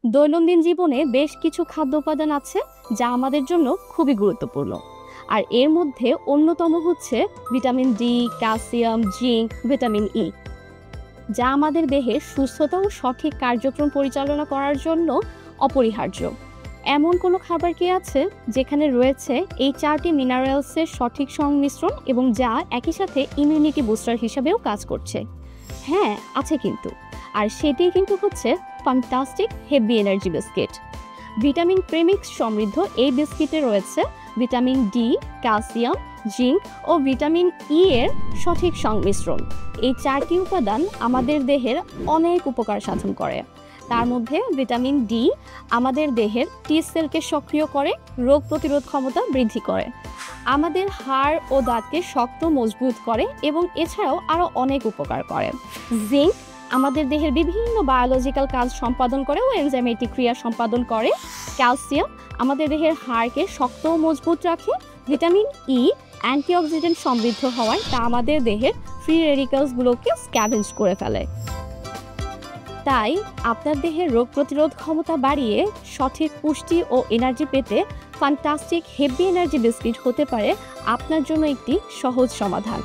দৈনন্দিন জীবনে বেশ কিছু খাদ্য উপাদান আছে যা আমাদের জন্য খুবই গুরুত্বপূর্ণ। আর এর মধ্যে অন্যতম হচ্ছে vitamin D, calcium, zinc, vitamin E, যা আমাদের দেহের সুস্থতা ও সঠিক কার্যক্রম পরিচালনা করার জন্য অপরিহার্য। এমন কোনো খাবার কি আছে যেখানে রয়েছে এই চারটি মিনারেলসের সঠিক সংমিশ্রণ এবং যা একই সাথে ইমিউনিটি বুস্টার হিসাবেও কাজ করছে? হ্যাঁ, আছে কিন্তু। আর সেটি কিন্তু হচ্ছে fantastic heavy energy biscuit. Vitamin premix সমৃদ্ধ এই বিস্কিটে রয়েছে ভিটামিন ডি, ক্যালসিয়াম, জিঙ্ক ও ভিটামিন ই এর সঠিক সংমিশ্রণ। এই চারটি উপাদান আমাদের দেহের অনেক উপকার সাধন করে। তার মধ্যে ভিটামিন ডি আমাদের দেহের টি সেলকে সক্রিয় করে, রোগ প্রতিরোধ ক্ষমতা বৃদ্ধি করে, আমাদের হাড় ও দাঁতকে শক্ত মজবুত করে এবং এছাড়াও আরও অনেক উপকার করে। জিঙ্ক আমাদের দেহের বিভিন্ন বায়োলজিক্যাল কাজ সম্পাদন করে ও এনজাইমেটিক ক্রিয়া সম্পাদন করে। ক্যালসিয়াম আমাদের দেহের হাড়কে শক্ত ও মজবুত রাখে। ভিটামিন ই অ্যান্টিঅক্সিডেন্ট সমৃদ্ধ হওয়ায় তা আমাদের দেহের ফ্রি রেডিক্যালসগুলোকে স্ক্যাভেঞ্জ করে ফেলে। তাই আপনার দেহের রোগ প্রতিরোধ ক্ষমতা বাড়িয়ে সঠিক পুষ্টি ও এনার্জি পেতে ফ্যান্টাস্টিক হেভি এনার্জি বিস্কিট হতে পারে আপনার জন্য একটি সহজ সমাধান।